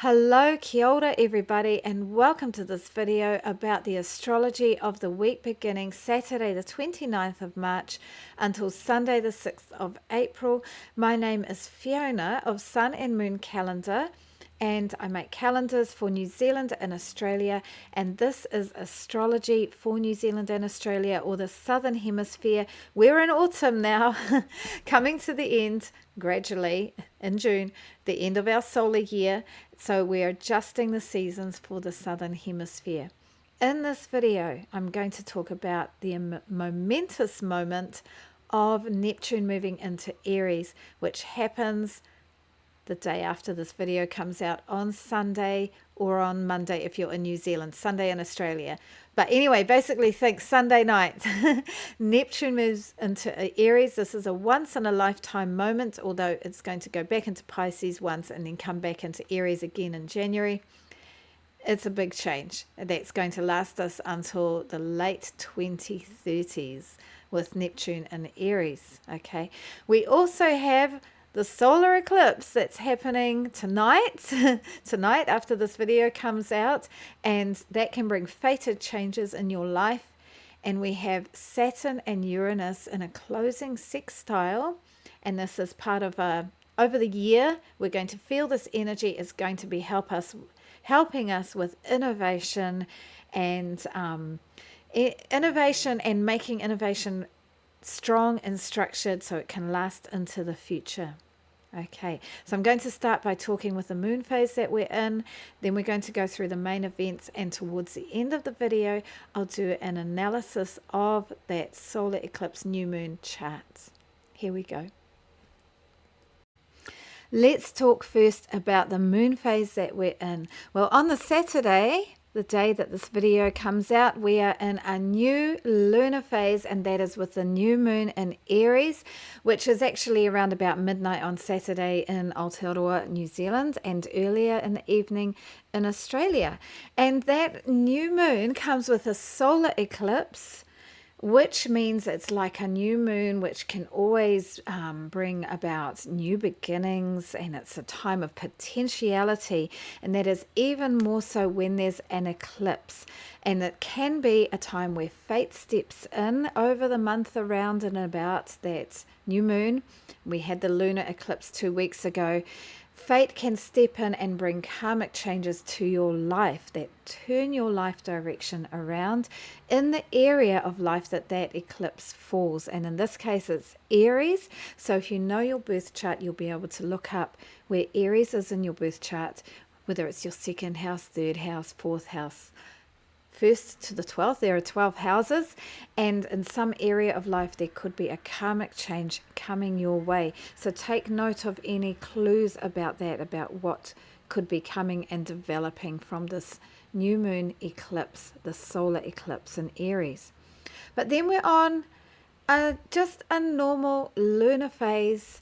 Hello, kia ora everybody, and welcome to this video about the astrology of the week beginning Saturday the 29th of March until Sunday the 6th of April. My name is Fiona of Sun and Moon Calendar, and I make calendars for New Zealand and Australia, and this is astrology for New Zealand and Australia, or the Southern Hemisphere. We're in autumn now, coming to the end gradually in June, the end of our solar year, so we're adjusting the seasons for the Southern Hemisphere. In this video, I'm going to talk about the momentous moment of Neptune moving into Aries, which happens the day after this video comes out on Sunday or on Monday if you're in New Zealand, Sunday in Australia. But anyway, basically think Sunday night. Neptune moves into Aries. This is a once in a lifetime moment, although it's going to go back into Pisces once and then come back into Aries again in January. It's a big change that's going to last us until the late 2030s with Neptune in Aries. Okay, we also have the solar eclipse that's happening tonight after this video comes out, and that can bring fated changes in your life. And we have Saturn and Uranus in a closing sextile, and this is part of over the year we're going to feel this energy is going to be helping us with innovation and making innovation strong and structured so it can last into the future. Okay, so I'm going to start by talking with the moon phase that we're in, then we're going to go through the main events, and towards the end of the video I'll do an analysis of that solar eclipse new moon chart. Here we go. Let's talk first about the moon phase that we're in. Well, on the Saturday, the day that this video comes out, we are in a new lunar phase, and that is with the new moon in Aries, which is actually around about midnight on Saturday in Aotearoa, New Zealand, and earlier in the evening in Australia. And that new moon comes with a solar eclipse, which means it's like a new moon, which can always bring about new beginnings, and it's a time of potentiality, and that is even more so when there's an eclipse. And it can be a time where fate steps in over the month around and about that new moon. We had the lunar eclipse 2 weeks ago. Fate can step in and bring karmic changes to your life that turn your life direction around in the area of life that eclipse falls. And in this case, it's Aries. So if you know your birth chart, you'll be able to look up where Aries is in your birth chart, whether it's your second house, third house, fourth house. 1st to the 12th, there are 12 houses, and in some area of life there could be a karmic change coming your way. So take note of any clues about that, about what could be coming and developing from this new moon eclipse, the solar eclipse in Aries. But then we're on just a normal lunar phase.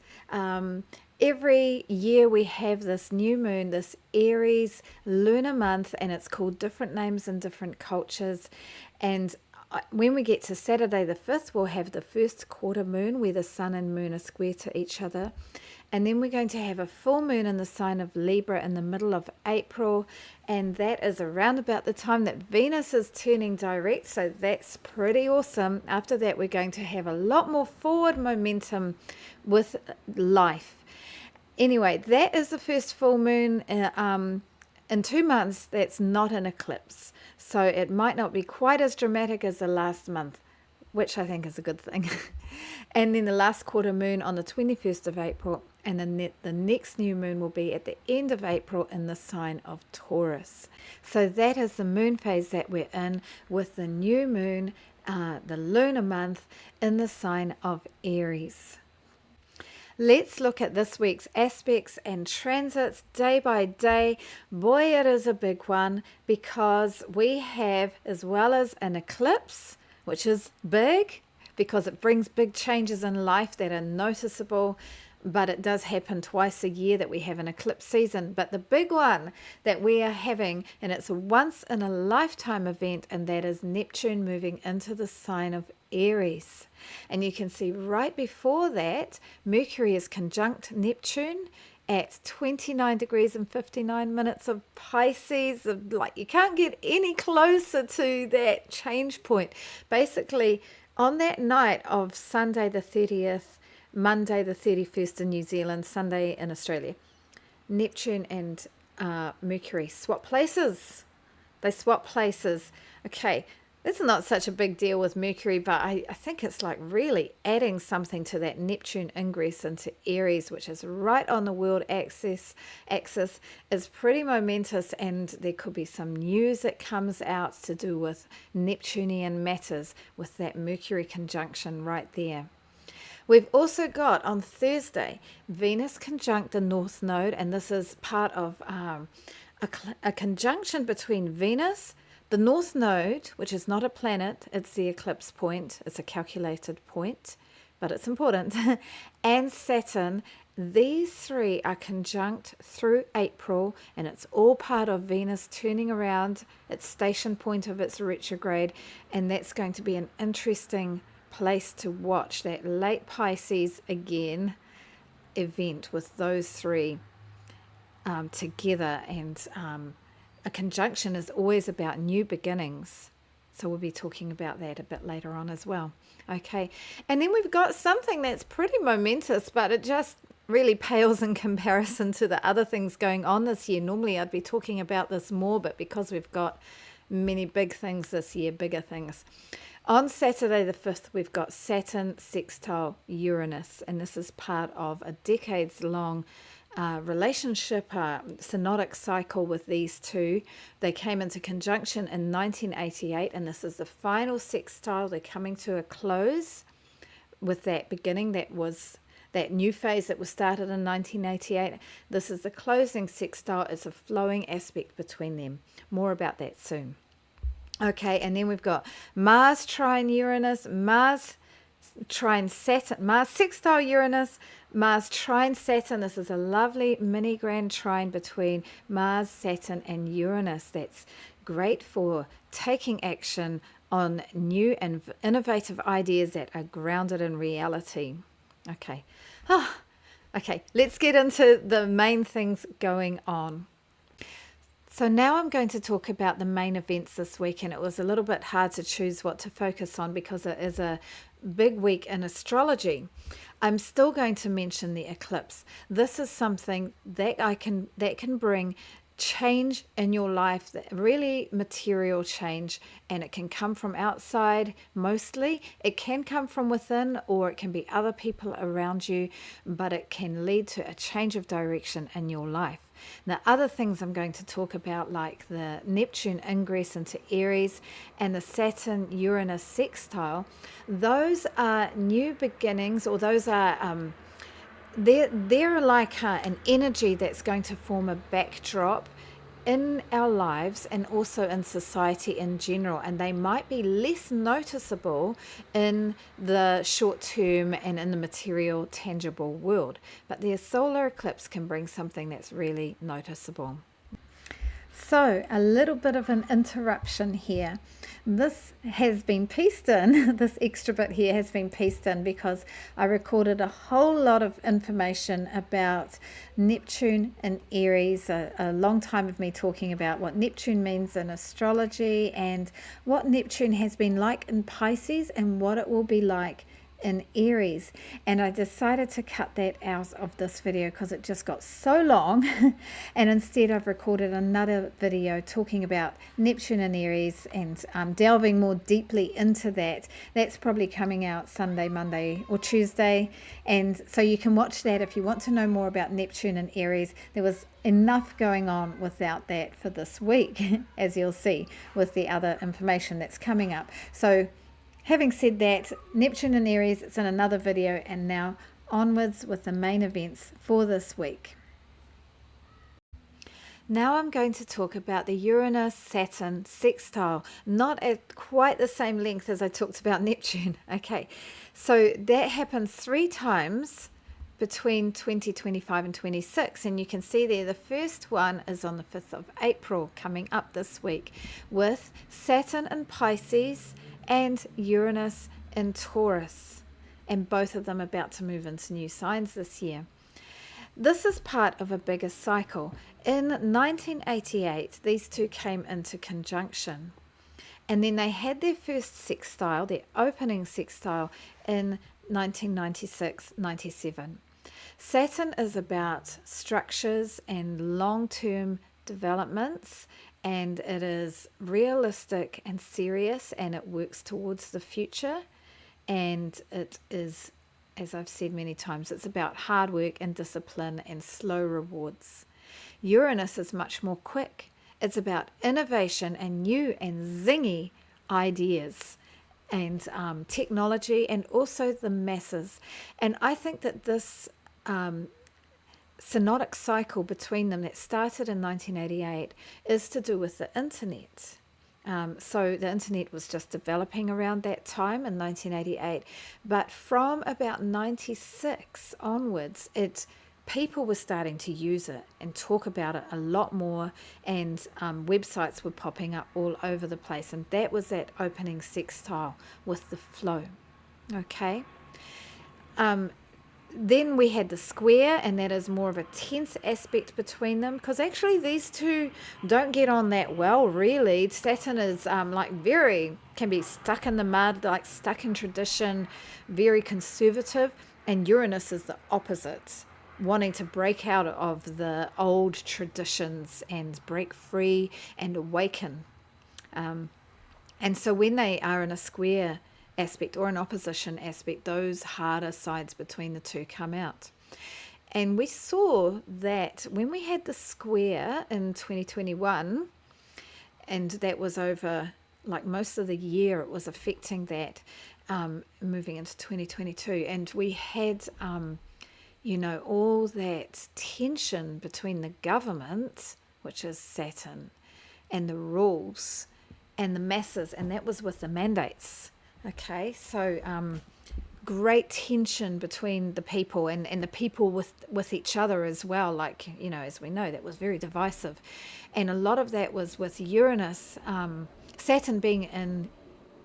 Every year we have this new moon, this Aries lunar month, and it's called different names in different cultures. And when we get to Saturday the 5th, we'll have the first quarter moon where the sun and moon are square to each other. And then we're going to have a full moon in the sign of Libra in the middle of April, and that is around about the time that Venus is turning direct, so that's pretty awesome. After that, we're going to have a lot more forward momentum with life. Anyway, that is the first full moon in 2 months that's not an eclipse. So it might not be quite as dramatic as the last month, which I think is a good thing. And then the last quarter moon on the 21st of April, and then the next new moon will be at the end of April in the sign of Taurus. So that is the moon phase that we're in with the new moon, the lunar month, in the sign of Aries. Let's look at this week's aspects and transits day by day. Boy, it is a big one, because we have, as well as an eclipse, which is big because it brings big changes in life that are noticeable, but it does happen twice a year that we have an eclipse season. But the big one that we are having, and it's a once in a lifetime event, and that is Neptune moving into the sign of Aries. And you can see right before that, Mercury is conjunct Neptune at 29 degrees and 59 minutes of Pisces. Like, you can't get any closer to that change point. Basically, on that night of Sunday the 30th, Monday the 31st in New Zealand, Sunday in Australia, Neptune and Mercury swap places. They swap places. Okay, it's not such a big deal with Mercury, but I think it's like really adding something to that Neptune ingress into Aries, which is right on the world axis, is pretty momentous, and there could be some news that comes out to do with Neptunian matters with that Mercury conjunction right there. We've also got on Thursday, Venus conjunct the North Node, and this is part of a conjunction between Venus, the North Node, which is not a planet, it's the eclipse point, it's a calculated point, but it's important, and Saturn. These three are conjunct through April, and it's all part of Venus turning around its station point of its retrograde, and that's going to be an interesting place to watch, that late Pisces again event with those three together. And a conjunction is always about new beginnings, so we'll be talking about that a bit later on as well. Okay, and then we've got something that's pretty momentous, but it just really pales in comparison to the other things going on this year. Normally I'd be talking about this more, but because we've got many big things this year, bigger things. On Saturday the 5th, we've got Saturn sextile Uranus, and this is part of a decades-long relationship, synodic cycle with these two. They came into conjunction in 1988, and this is the final sextile. They're coming to a close with that beginning. That was that new phase that was started in 1988. This is the closing sextile. It's a flowing aspect between them. More about that soon. Okay, and then we've got Mars trine Uranus, Mars trine Saturn, Mars sextile Uranus, Mars trine Saturn. This is a lovely mini grand trine between Mars, Saturn and Uranus. That's great for taking action on new and innovative ideas that are grounded in reality. Okay. Okay, let's get into the main things going on. So now I'm going to talk about the main events this week, and it was a little bit hard to choose what to focus on because it is a big week in astrology. I'm still going to mention the eclipse. This is something that can bring change in your life, really material change, and it can come from outside mostly. It can come from within, or it can be other people around you, but it can lead to a change of direction in your life. Now, other things I'm going to talk about, like the Neptune ingress into Aries and the Saturn-Uranus sextile, those are new beginnings, or those are they're like an energy that's going to form a backdrop in our lives and also in society in general, and they might be less noticeable in the short term and in the material tangible world, but the solar eclipse can bring something that's really noticeable. So a little bit of an interruption here. This has been pieced in, this extra bit here has been pieced in because I recorded a whole lot of information about Neptune and Aries, a long time of me talking about what Neptune means in astrology and what Neptune has been like in Pisces and what it will be like in Aries, and I decided to cut that out of this video because it just got so long and instead I've recorded another video talking about Neptune and Aries and delving more deeply into that. That's probably coming out Sunday, Monday or Tuesday, and so you can watch that if you want to know more about Neptune and Aries. There was enough going on without that for this week as you'll see with the other information that's coming up. So having said that, Neptune and Aries, it's in another video, and now onwards with the main events for this week. Now I'm going to talk about the Uranus-Saturn sextile, not at quite the same length as I talked about Neptune. Okay, so that happens 3 times between 2025 and 26, and you can see there the first one is on the 5th of April coming up this week with Saturn in Pisces and Uranus in Taurus, and both of them about to move into new signs this year. this is part of a bigger cycle. In 1988, these two came into conjunction. And then they had their first sextile, their opening sextile, in 1996-97. Saturn is about structures and long-term developments, and it is realistic and serious, and it works towards the future. And it is, as I've said many times, it's about hard work and discipline and slow rewards. Uranus is much more quick. It's about innovation and new and zingy ideas and technology, and also the masses. And I think that this synodic cycle between them that started in 1988 is to do with the internet. So the internet was just developing around that time in 1988, but from about 96 onwards, people were starting to use it and talk about it a lot more, and websites were popping up all over the place, and that was that opening sextile with the flow. Okay. Then we had the square, and that is more of a tense aspect between them, because actually these two don't get on that well, really. Saturn is can be stuck in the mud, like stuck in tradition, very conservative, and Uranus is the opposite, wanting to break out of the old traditions and break free and awaken. And so when they are in a square aspect or an opposition aspect, those harder sides between the two come out. And we saw that when we had the square in 2021, and that was over like most of the year, it was affecting that, moving into 2022, and we had all that tension between the government, which is Saturn, and the rules and the masses, and that was with the mandates. Okay, so great tension between the people and the people with each other as well. Like, as we know, that was very divisive. And a lot of that was with Uranus, Saturn being in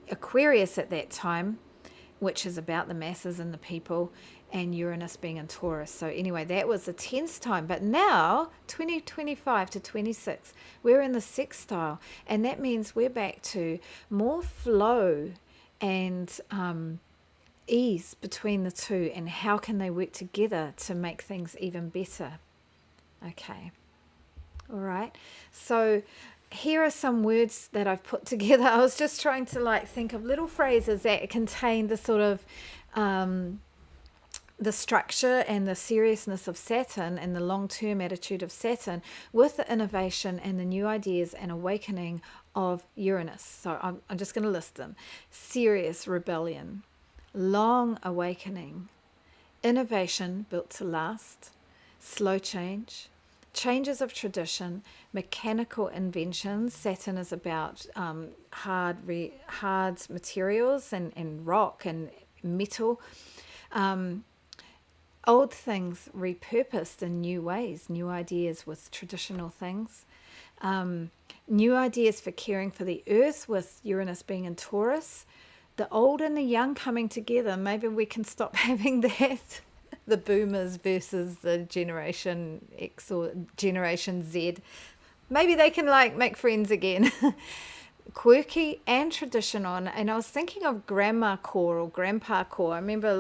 Aquarius at that time, which is about the masses and the people, and Uranus being in Taurus. So anyway, that was a tense time. But now, 2025 to 26, we're in the sextile, and that means we're back to more flow and ease between the two, and how can they work together to make things even better. Okay, all right, so here are some words that I've put together. I was just trying to think of little phrases that contain the sort of the structure and the seriousness of Saturn and the long-term attitude of Saturn with the innovation and the new ideas and awakening of Uranus. So I'm just going to list them. Serious rebellion, long awakening, innovation built to last, slow change, changes of tradition, mechanical inventions. Saturn is about hard materials and rock and metal. Old things repurposed in new ways, new ideas with traditional things. New ideas for caring for the earth with Uranus being in Taurus. The old and the young coming together. Maybe we can stop having that. The boomers versus the Generation X or Generation Z. Maybe they can make friends again. Quirky and traditional. And I was thinking of grandma core or grandpa core. I remember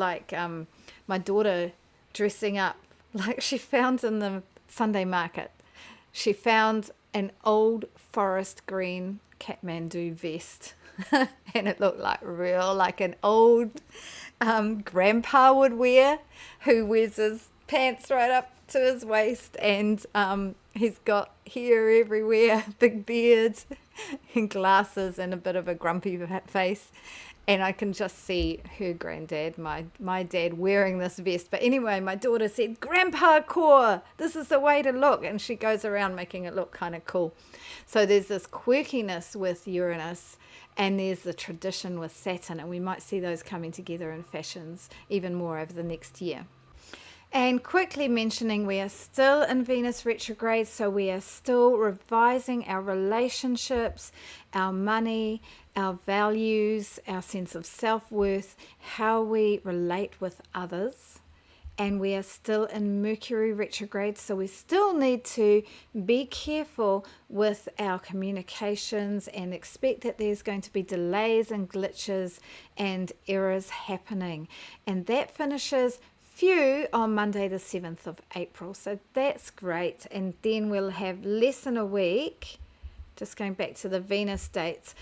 my daughter dressing up like she found in the Sunday market. She found an old forest green Kathmandu vest and it looked like an old grandpa would wear, who wears his pants right up to his waist, and he's got hair everywhere, big beard and glasses and a bit of a grumpy face. And I can just see her granddad, my dad, wearing this vest. But anyway, my daughter said, "Grandpa core, this is the way to look." And she goes around making it look kind of cool. So there's this quirkiness with Uranus, and there's the tradition with Saturn. And we might see those coming together in fashions even more over the next year. And quickly mentioning, we are still in Venus retrograde, so we are still revising our relationships, our money, our values, our sense of self-worth, how we relate with others. and we are still in Mercury retrograde, so we still need to be careful with our communications and expect that there's going to be delays and glitches and errors happening. And that finishes few on Monday the 7th of April, so that's great. And then we'll have less than a week, just going back to the Venus dates.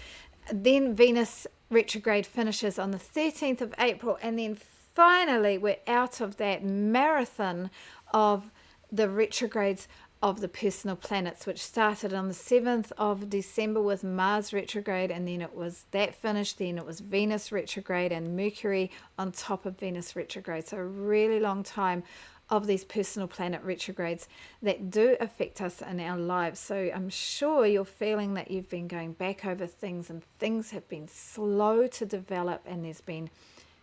Then Venus retrograde finishes on the 13th of April, and then finally we're out of that marathon of the retrogrades of the personal planets, which started on the 7th of December with Mars retrograde, and then it was that finished, then it was Venus retrograde and Mercury on top of Venus retrograde. So a really long time of these personal planet retrogrades that do affect us in our lives. So I'm sure you're feeling that you've been going back over things and things have been slow to develop, and there's been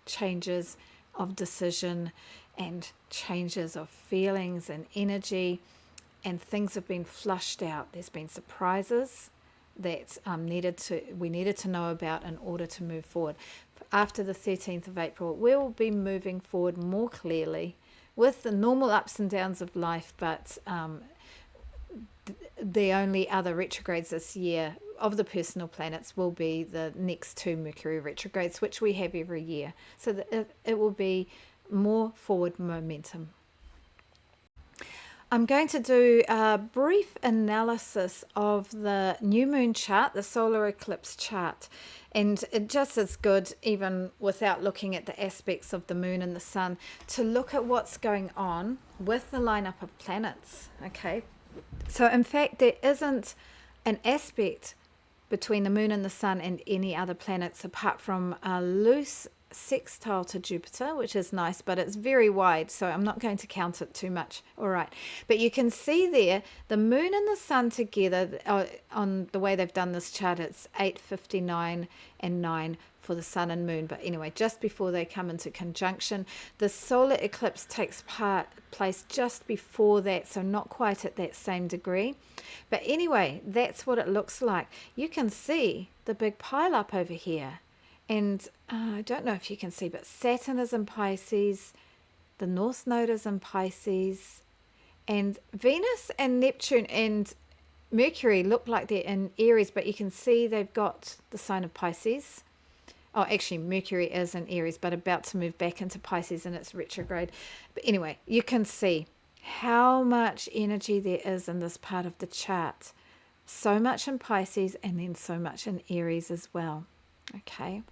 changes of decision and changes of feelings and energy, and things have been flushed out. There's been surprises that we needed to know about in order to move forward. After the 13th of April, we'll be moving forward more clearly with the normal ups and downs of life, but the only other retrogrades this year of the personal planets will be the next two Mercury retrogrades, which we have every year. So that it will be more forward momentum. I'm going to do a brief analysis of the new moon chart, the solar eclipse chart. And it just is good, even without looking at the aspects of the moon and the sun, to look at what's going on with the lineup of planets. Okay, so in fact, there isn't an aspect between the moon and the sun and any other planets apart from a loose sextile to Jupiter, which is nice, but it's very wide, so I'm not going to count it too much. All right, but you can see there the moon and the sun together on the way they've done this chart. It's 8:59 and 9 for the sun and moon, but anyway, just before they come into conjunction. The solar eclipse takes place just before that, so not quite at that same degree, but anyway, that's what it looks like. You can see the big pile up over here. And I don't know if you can see, but Saturn is in Pisces, the North Node is in Pisces, and Venus and Neptune and Mercury look like they're in Aries, but you can see they've got the sign of Pisces. Oh, actually, Mercury is in Aries, but about to move back into Pisces in its retrograde. But anyway, you can see how much energy there is in this part of the chart. So much in Pisces and then so much in Aries as well. Okay.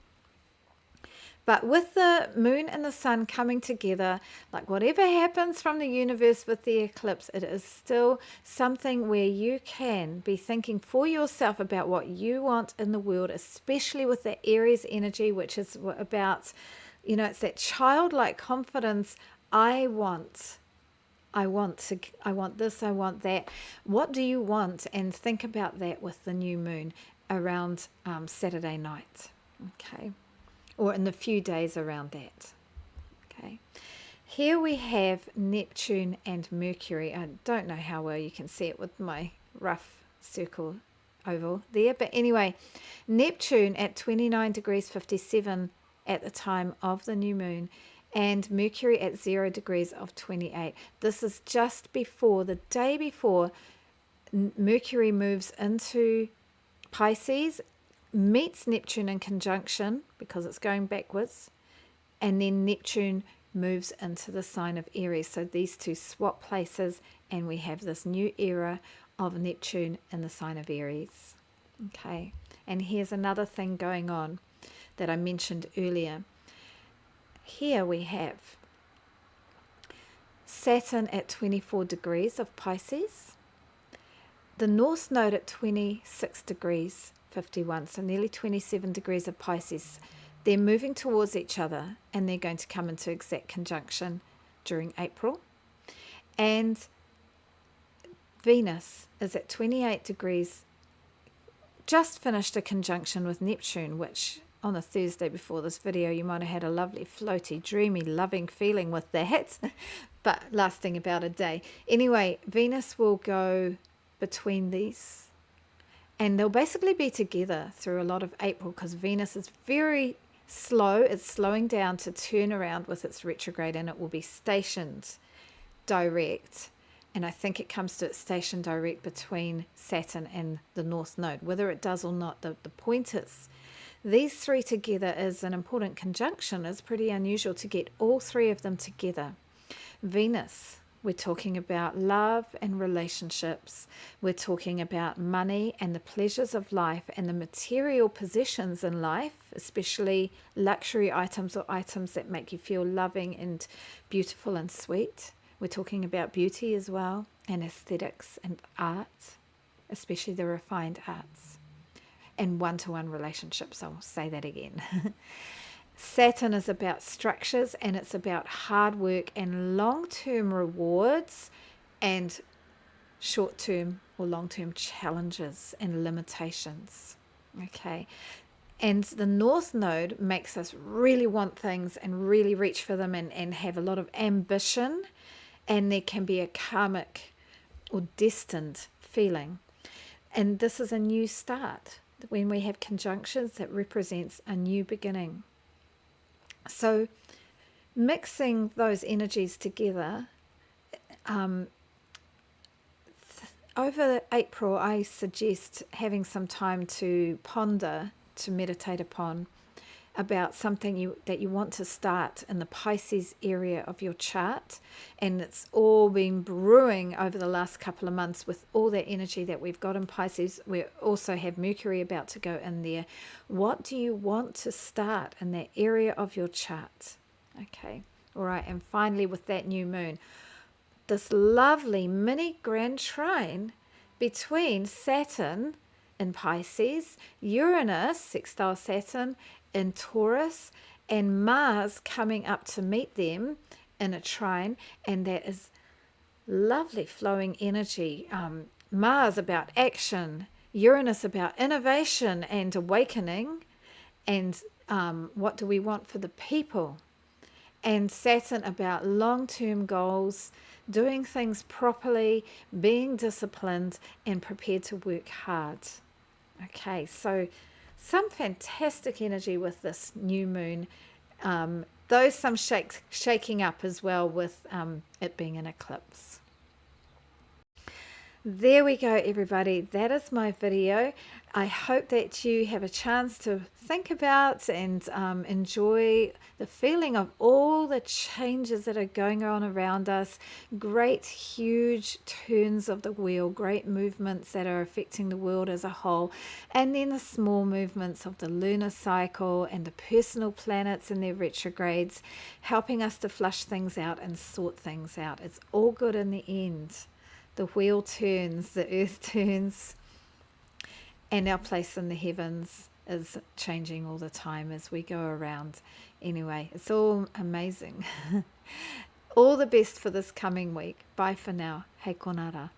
But with the moon and the sun coming together, like whatever happens from the universe with the eclipse, it is still something where you can be thinking for yourself about what you want in the world, especially with the Aries energy, which is about, it's that childlike confidence. I want this, I want that. What do you want? And think about that with the new moon around Saturday night. Okay. Or in the few days around that. Okay, here we have Neptune and Mercury. I don't know how well you can see it with my rough circle oval there, but anyway, Neptune at 29 degrees 57 at the time of the new moon, and Mercury at 0 degrees of 28. This is just before, the day before Mercury moves into Pisces, meets Neptune in conjunction because it's going backwards, and then Neptune moves into the sign of Aries. So these two swap places, and we have this new era of Neptune in the sign of Aries. Okay, and here's another thing going on that I mentioned earlier. Here we have Saturn at 24 degrees of Pisces, the North Node at 26 degrees 51, so nearly 27 degrees of Pisces. They're moving towards each other, and they're going to come into exact conjunction during April. And Venus is at 28 degrees, just finished a conjunction with Neptune, which on the Thursday before this video you might have had a lovely floaty, dreamy, loving feeling with that, but lasting about a day. Anyway, Venus will go between these, and they'll basically be together through a lot of April, because Venus is very slow. It's slowing down to turn around with its retrograde, and it will be stationed direct. And I think it comes to its station direct between Saturn and the North Node. Whether it does or not, the point is, these three together is an important conjunction. It's pretty unusual to get all three of them together. Venus, we're talking about love and relationships. We're talking about money and the pleasures of life and the material possessions in life, especially luxury items or items that make you feel loving and beautiful and sweet. We're talking about beauty as well, and aesthetics and art, especially the refined arts, and one-to-one relationships. I'll say that again. Saturn is about structures, and it's about hard work and long-term rewards and short-term or long-term challenges and limitations. Okay. And the North Node makes us really want things and really reach for them and have a lot of ambition. And there can be a karmic or destined feeling. And this is a new start. When we have conjunctions, that represents a new beginning. So mixing those energies together, over April, I suggest having some time to ponder, to meditate upon, about something that you want to start in the Pisces area of your chart. And it's all been brewing over the last couple of months with all that energy that we've got in Pisces. We also have Mercury about to go in there. What do you want to start in that area of your chart? Okay, all right. And finally, with that new moon, this lovely mini grand trine between Saturn in Pisces, Uranus, sextile Saturn, in Taurus, and Mars coming up to meet them in a trine, and that is lovely flowing energy. Mars about action, Uranus about innovation and awakening, and what do we want for the people, and Saturn about long-term goals, doing things properly, being disciplined and prepared to work hard. Okay, so some fantastic energy with this new moon, though some shaking up as well with it being an eclipse. There we go, everybody. That is my video. I hope that you have a chance to think about and enjoy the feeling of all the changes that are going on around us. Great, huge turns of the wheel, great movements that are affecting the world as a whole. And then the small movements of the lunar cycle and the personal planets and their retrogrades, helping us to flush things out and sort things out. It's all good in the end. The wheel turns, the earth turns, and our place in the heavens is changing all the time as we go around. Anyway, it's all amazing. All the best for this coming week. Bye for now. Hei konara.